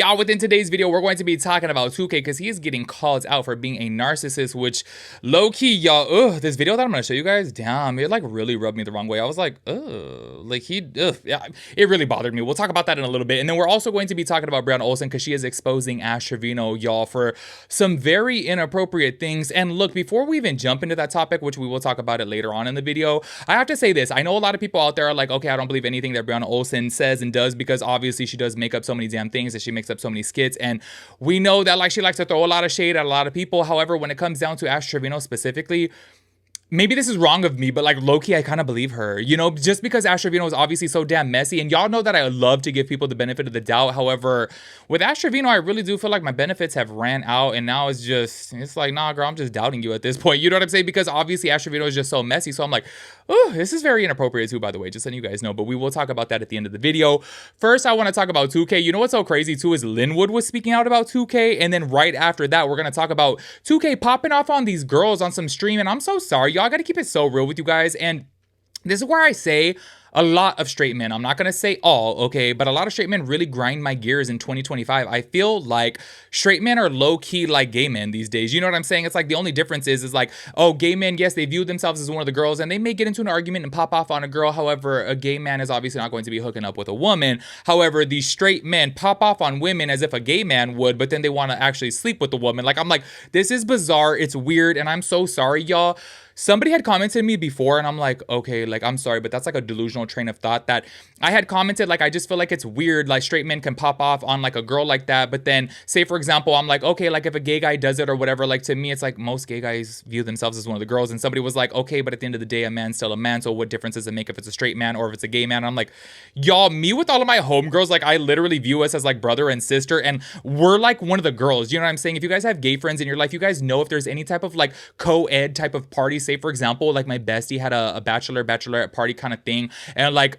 Y'all, within today's video, we're going to be talking about 2K because he is getting called out for being a narcissist, which low-key, y'all, this video that I'm going to show you guys, damn, it like really rubbed me the wrong way. I was like, like yeah, it really bothered me. We'll talk about that in a little bit. And then we're also going to be talking about Bri Olsen because she is exposing Trevino, y'all, for some very inappropriate things. And look, before we even jump into that topic, which we will talk about it later on in the video, I have to say this. I know a lot of people out there are like, okay, I don't believe anything that Bri Olsen says and does because obviously she does make up so many damn things that she makes up so many skits, and we know that like she likes to throw a lot of shade at a lot of people. However, when it comes down to Trevino specifically, maybe this is wrong of me, but like low-key, I kind of believe her, you know, just because Trevino is obviously so damn messy. And y'all know that I love to give people the benefit of the doubt. However, with Trevino, I really do feel like my benefits have ran out. And now it's like, nah, girl, I'm just doubting you at this point. You know what I'm saying? Because obviously Trevino is just so messy. So I'm like, oh, this is very inappropriate too, by the way, just letting you guys know. But we will talk about that at the end of the video. First, I want to talk about 2K. You know what's so crazy too is Linwood was speaking out about 2K. And then right after that, we're going to talk about 2K popping off on these girls on some stream. And I'm so sorry, y'all got to keep it so real with you guys. And this is where I say a lot of straight men, I'm not going to say all, okay, but a lot of straight men really grind my gears in 2025. I feel like straight men are low-key like gay men these days. You know what I'm saying? It's like the only difference is like, oh, gay men, yes, they view themselves as one of the girls and they may get into an argument and pop off on a girl. However, a gay man is obviously not going to be hooking up with a woman. However, these straight men pop off on women as if a gay man would, but then they want to actually sleep with the woman. Like, I'm like, this is bizarre. It's weird. And I'm so sorry, y'all. Somebody had commented me before and I'm like, okay, like, I'm sorry, but that's like a delusional train of thought that I had commented. Like, I just feel like it's weird. Like, straight men can pop off on like a girl like that. But then say, for example, I'm like, okay, like if a gay guy does it or whatever, like to me, it's like most gay guys view themselves as one of the girls. And somebody was like, okay, but at the end of the day, a man's still a man. So what difference does it make if it's a straight man or if it's a gay man? And I'm like, y'all, me with all of my homegirls, like I literally view us as like brother and sister. And we're like one of the girls. You know what I'm saying? If you guys have gay friends in your life, you guys know if there's any type of like co-ed type of party, say for example, like my bestie had a bachelorette party kind of thing, and like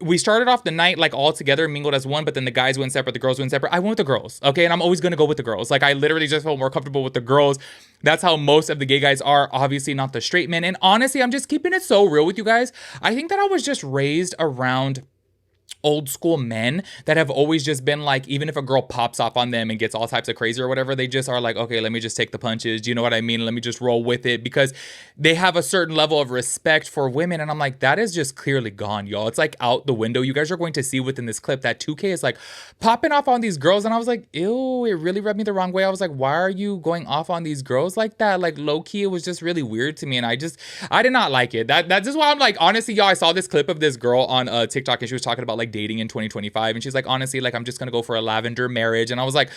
we started off the night like all together, mingled as one, but then the guys went separate, the girls went separate. I went with the girls, okay? And I'm always gonna go with the girls. Like I literally just felt more comfortable with the girls. That's how most of the gay guys are, obviously not the straight men. And honestly, I'm just keeping it so real with you guys. I think that I was just raised around old school men that have always just been like, even if a girl pops off on them and gets all types of crazy or whatever, they just are like, okay, let me just take the punches. Do you know what I mean? Let me just roll with it, because they have a certain level of respect for women. And I'm like, that is just clearly gone, y'all. It's like out the window. You guys are going to see within this clip that 2K is like popping off on these girls. And I was like, ew, it really rubbed me the wrong way. I was like, why are you going off on these girls like that? Like low key, it was just really weird to me. And I did not like it. That's just why I'm like, honestly, y'all, I saw this clip of this girl on TikTok and she was talking about like dating in 2025, and she's like, honestly, like I'm just gonna go for a lavender marriage. And I was like,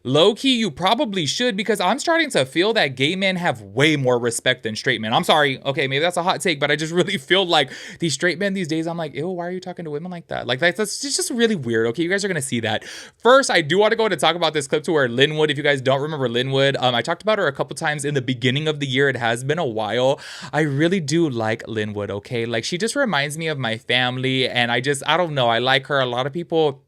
low-key, you probably should, because I'm starting to feel that gay men have way more respect than straight men. I'm sorry, okay, maybe that's a hot take, but I just really feel like these straight men these days, I'm like, ew, why are you talking to women like that? Like that's just really weird. Okay, you guys are gonna see that. First, I do want to go to talk about this clip to where Linwood, if you guguys don't remember Linwood, I talked about her a couple times in the beginning of the year. It has been a while. I really do like Linwood, okay? Like she just reminds me of my family, and I don't know, I like her. A lot of people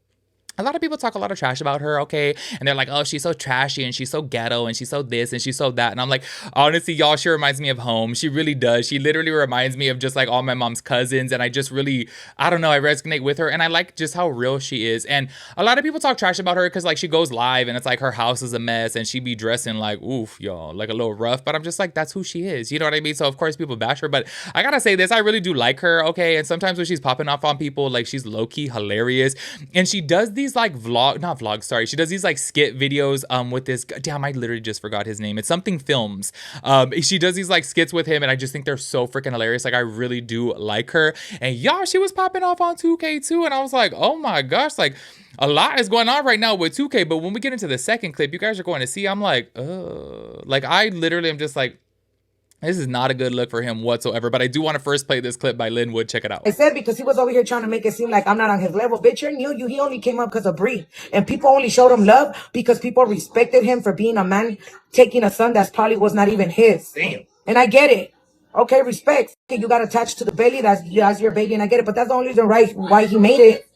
talk a lot of trash about her, okay? And they're like, oh, she's so trashy and she's so ghetto and she's so this and she's so that. And I'm like, honestly, y'all, she reminds me of home. She really does. She literally reminds me of just like all my mom's cousins. And I just really, I don't know, I resonate with her. And I like just how real she is. And a lot of people talk trash about her because like she goes live and it's like her house is a mess and she be dressing like, oof, y'all, like a little rough. But I'm just like, that's who she is. You know what I mean? So of course people bash her. But I gotta say this, I really do like her, okay? And sometimes when she's popping off on people, like she's low-key hilarious. And she does these like she does these like skit videos with this, damn, I literally just forgot his name. It's something films. She does these like skits with him and I just think they're so freaking hilarious. Like I really do like her. And y'all, she was popping off on 2K too, and I was like, oh my gosh, like a lot is going on right now with 2K. But when we get into the second clip, you guys are going to see, I'm like, like I literally am just like, this is not a good look for him whatsoever. But I do want to first play this clip by Linwood. Check it out. I said because he was over here trying to make it seem like I'm not on his level. Bitch, you're new. He only came up because of Bri. And people only showed him love because people respected him for being a man taking a son that probably was not even his. Damn. And I get it. Okay, respect. You got attached to the belly. That's your baby. And I get it. But that's the only reason why he made it.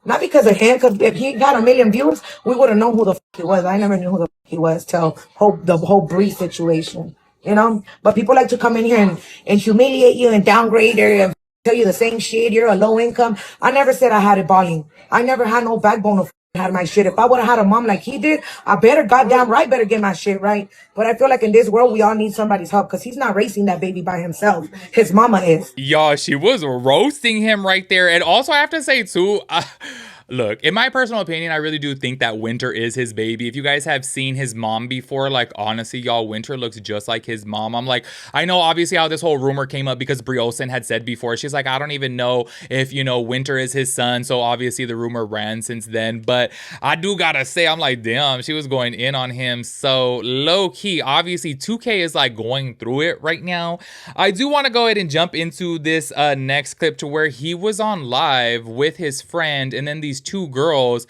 Not because of him. Because if he got 1 million views, we would have known who the he was. I never knew who the he was till the whole Bri situation. You know, but people like to come in here and humiliate you and downgrade you and tell you the same shit. You're a low income. I never said I had it balling. I never had no backbone of had my shit. If I would have had a mom like he did, I better goddamn right better get my shit right. But I feel like in this world, we all need somebody's help because he's not raising that baby by himself. His mama is. Y'all, she was roasting him right there. And also, I have to say, too, look, in my personal opinion, I really do think that Winter is his baby. If you guys have seen his mom before, like, honestly, y'all, Winter looks just like his mom. I'm like, I know obviously how this whole rumor came up because Bri Olsen had said before, she's like, I don't even know if, you know, Winter is his son. So obviously the rumor ran since then. But I do gotta say, I'm like, damn, she was going in on him. So low key, obviously 2K is like going through it right now. I do want to go ahead and jump into this next clip to where he was on live with his friend and then these two girls.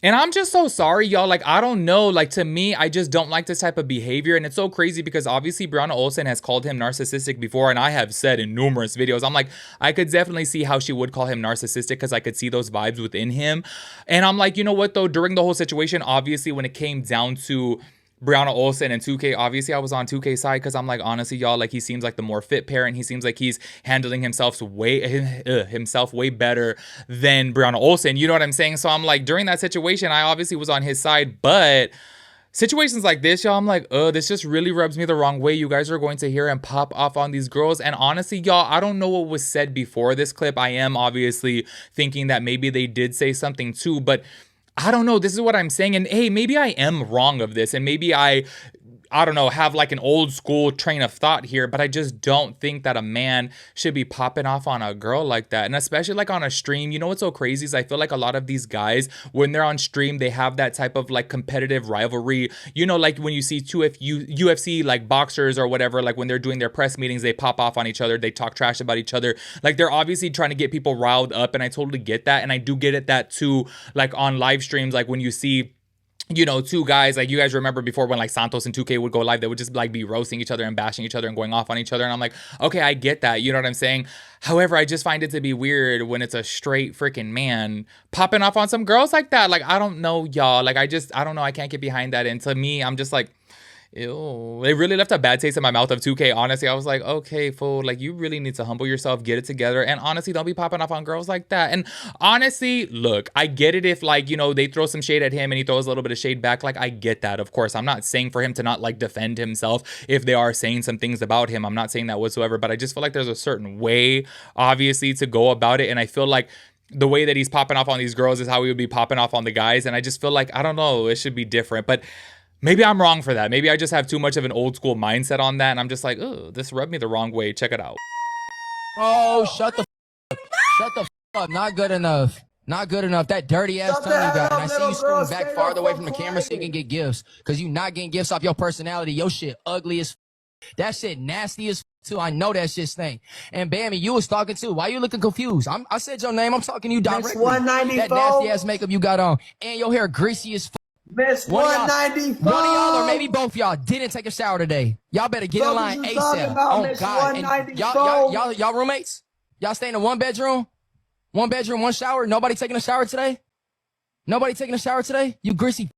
And I'm just so sorry, y'all. Like, I don't know. Like, to me, I just don't like this type of behavior. And it's so crazy because obviously Bri Olsen has called him narcissistic before. And I have said in numerous videos, I'm like, I could definitely see how she would call him narcissistic because I could see those vibes within him. And I'm like, you know what, though? During the whole situation, obviously, when it came down to Bri Olsen and 2K, obviously I was on 2K's side because I'm like, honestly, y'all, like he seems like the more fit parent. He seems like he's handling himself way better than Bri Olsen. You know what I'm saying? So I'm like, during that situation, I obviously was on his side, but situations like this, y'all, I'm like, this just really rubs me the wrong way. You guys are going to hear him pop off on these girls. And honestly, y'all, I don't know what was said before this clip. I am obviously thinking that maybe they did say something too, but I don't know. This is what I'm saying. And hey, maybe I am wrong of this. And maybe I don't know, have like an old school train of thought here, but I just don't think that a man should be popping off on a girl like that. And especially like on a stream, you know what's so crazy is I feel like a lot of these guys, when they're on stream, they have that type of like competitive rivalry. You know, like when you see UFC like boxers or whatever, like when they're doing their press meetings, they pop off on each other, they talk trash about each other. Like they're obviously trying to get people riled up, and I totally get that. And I do get it that too, like on live streams, like when you see, you know, two guys, like you guys remember before when like Santos and 2K would go live, they would just like be roasting each other and bashing each other and going off on each other. And I'm like, okay, I get that. You know what I'm saying? However, I just find it to be weird when it's a straight freaking man popping off on some girls like that. Like, I don't know, y'all. Like, I don't know. I can't get behind that. And to me, I'm just like, ew. It really left a bad taste in my mouth of 2K. Honestly, I was like, okay, fool, like you really need to humble yourself, get it together, and honestly, don't be popping off on girls like that. And honestly, look, I get it if like, you know, they throw some shade at him and he throws a little bit of shade back. Like, I get that, of course. I'm not saying for him to not like defend himself if they are saying some things about him. I'm not saying that whatsoever, but I just feel like there's a certain way, obviously, to go about it. And I feel like the way that he's popping off on these girls is how he would be popping off on the guys. And I just feel like, I don't know, it should be different. But maybe I'm wrong for that. Maybe I just have too much of an old school mindset on that. And I'm just like, oh, this rubbed me the wrong way. Check it out. Oh, shut the up. Not good enough. Not good enough. That dirty ass tongue you got. And I see you screwing back farther away from the camera so you can get gifts. Because you not getting gifts off your personality. Your shit ugly as that shit nasty as too. I know that shit stink. And Bammy, you was talking too. Why you looking confused? I said your name. I'm talking to you directly. That nasty ass makeup you got on. And your hair greasy as Miss 194. One of y'all, or maybe both y'all, didn't take a shower today. Y'all better get in line ASAP. Oh God! And y'all roommates? Y'all stay in a one bedroom, one shower. Nobody taking a shower today? Nobody taking a shower today? You greasy.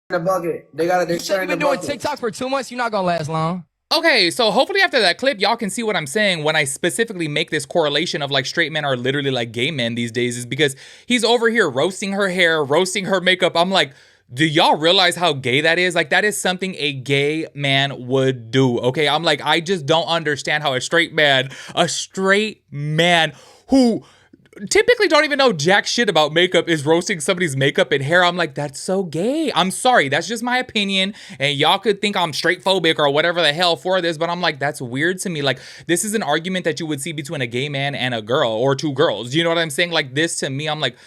The bucket. They got it. You've been doing TikTok for 2 months. You're not gonna last long. Okay, so hopefully after that clip, y'all can see what I'm saying when I specifically make this correlation of like straight men are literally like gay men these days, is because he's over here roasting her hair, roasting her makeup. I'm like, do y'all realize how gay that is? Like, that is something a gay man would do, okay? I'm like, I just don't understand how a straight man who typically don't even know jack shit about makeup is roasting somebody's makeup and hair. I'm like, that's so gay. I'm sorry. That's just my opinion. And y'all could think I'm straight phobic or whatever the hell for this, but I'm like, that's weird to me. Like, this is an argument that you would see between a gay man and a girl or two girls. You know what I'm saying? Like, this to me, I'm like,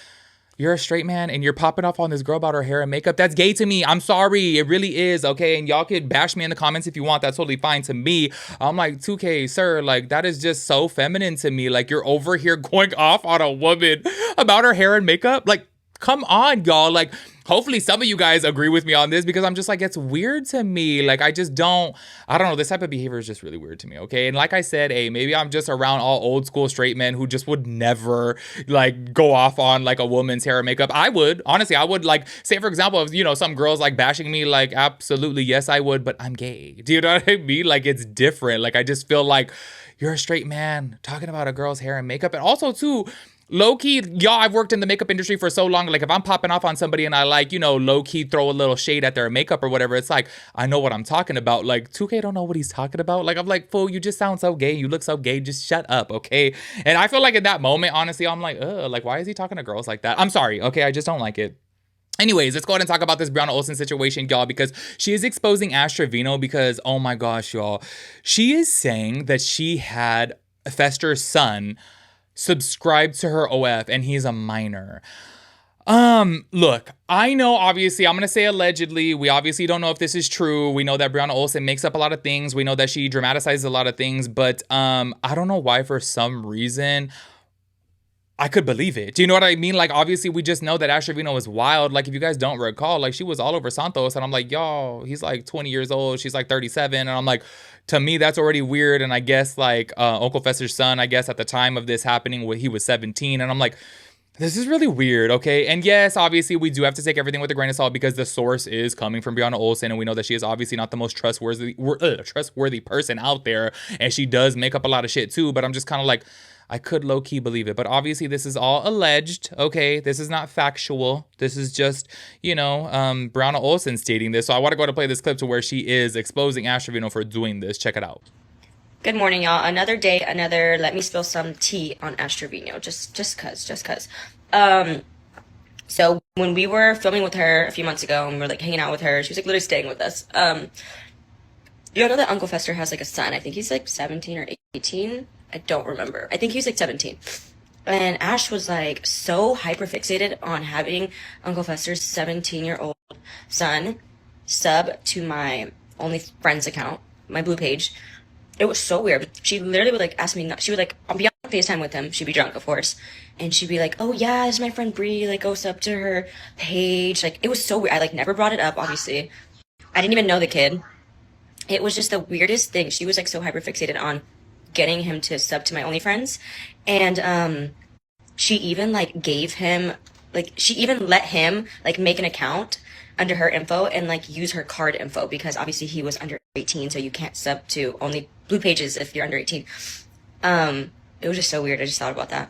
you're a straight man and you're popping off on this girl about her hair and makeup. That's gay to me. I'm sorry. It really is. Okay. And y'all could bash me in the comments if you want. That's totally fine to me. I'm like, 2K, sir, like that is just so feminine to me. Like, you're over here going off on a woman about her hair and makeup. Like, come on, y'all. Like, hopefully some of you guys agree with me on this, because I'm just like, it's weird to me. Like, I don't know. This type of behavior is just really weird to me. Okay. And like I said, hey, maybe I'm just around all old school straight men who just would never like go off on like a woman's hair and makeup. I would, honestly, I would, like, say for example, if, you know, some girls like bashing me, like, absolutely, yes, I would, but I'm gay. Do you know what I mean? Like, it's different. Like, I just feel like you're a straight man talking about a girl's hair and makeup. And also too, low-key, y'all, I've worked in the makeup industry for so long. Like, if I'm popping off on somebody and I, like, you know, low-key throw a little shade at their makeup or whatever, it's like, I know what I'm talking about. Like, 2K don't know what he's talking about. Like, I'm like, fool, you just sound so gay. You look so gay. Just shut up, okay? And I feel like in that moment, honestly, I'm like, ugh, like, why is he talking to girls like that? I'm sorry, okay? I just don't like it. Anyways, let's go ahead and talk about this Bri Olsen situation, y'all, because she is exposing Trevino because, oh my gosh, y'all. She is saying that she had Fester's son subscribed to her OF and he's a minor. Look, I know, obviously, I'm going to say allegedly. We obviously don't know if this is true. We know that Bri Olsen makes up a lot of things. We know that she dramatizes a lot of things, but I don't know why for some reason I could believe it. Do you know what I mean? Like, obviously, we just know that Trevino is wild. Like, if you guys don't recall, like, she was all over Santos. And I'm like, y'all, he's like 20 years old. She's like 37. And I'm like, to me, that's already weird. And I guess, like, Uncle Fester's son, I guess at the time of this happening, he was 17. And I'm like, this is really weird, okay? And yes, obviously, we do have to take everything with a grain of salt because the source is coming from Bri Olsen. And we know that she is obviously not the most trustworthy person out there. And she does make up a lot of shit, too. But I'm just kind of like, I could low-key believe it, but obviously this is all alleged, okay? This is not factual. This is just, you know, Bri Olsen stating this. So I want to go to play this clip to where she is exposing Trevino for doing this. Check it out. Good morning, y'all. Another day, another let me spill some tea on Trevino. Just cuz. So when we were filming with her a few months ago and we were like hanging out with her, she was like literally staying with us. You know that Uncle Fester has like a son. I think he's like 17 or 18. I don't remember. I think he was like 17. And Ash was like so hyper fixated on having Uncle Fester's 17-year-old son sub to my OnlyFriends account, my blue page. It was so weird. She literally would like ask me, she would like, I'll be on FaceTime with him. She'd be drunk, of course. And she'd be like, oh yeah, this is my friend Bri, like go sub to her page. Like, it was so weird. I like never brought it up, obviously. I didn't even know the kid. It was just the weirdest thing. She was like so hyper fixated on getting him to sub to my OnlyFriends. And she even like gave him, like she even let him like make an account under her info and like use her card info because obviously he was under 18, so you can't sub to only blue pages if you're under 18. It was just so weird. I just thought about that.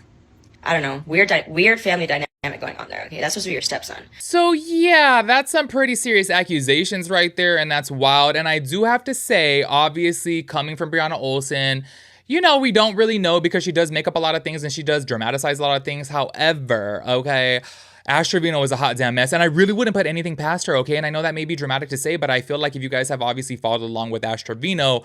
I don't know. Weird family dynamic going on there. Okay, that's supposed to be your stepson. So yeah, that's some pretty serious accusations right there, and that's wild. And I do have to say, obviously, coming from Bri Olsen, you know, we don't really know because she does make up a lot of things and she does dramatize a lot of things. However, okay, Trevino is a hot damn mess, and I really wouldn't put anything past her, okay? And I know that may be dramatic to say, but I feel like if you guys have obviously followed along with Trevino,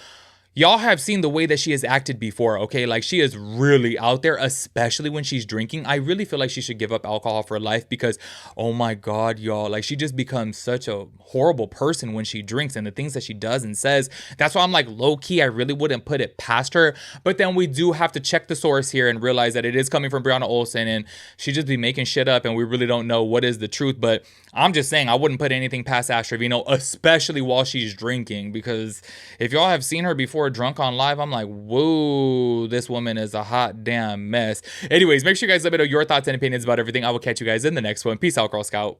y'all have seen the way that she has acted before, okay? Like, she is really out there, especially when she's drinking. I really feel like she should give up alcohol for life because, oh my God, y'all, like, she just becomes such a horrible person when she drinks and the things that she does and says. That's why I'm like, low-key, I really wouldn't put it past her. But then we do have to check the source here and realize that it is coming from Bri Olsen and she just be making shit up and we really don't know what is the truth. But I'm just saying, I wouldn't put anything past Trevino, especially while she's drinking, because if y'all have seen her before drunk on live, I'm like, whoa, this woman is a hot damn mess. Anyways, make sure you guys let me know your thoughts and opinions about everything. I will catch you guys in the next one. Peace out, Girl Scout.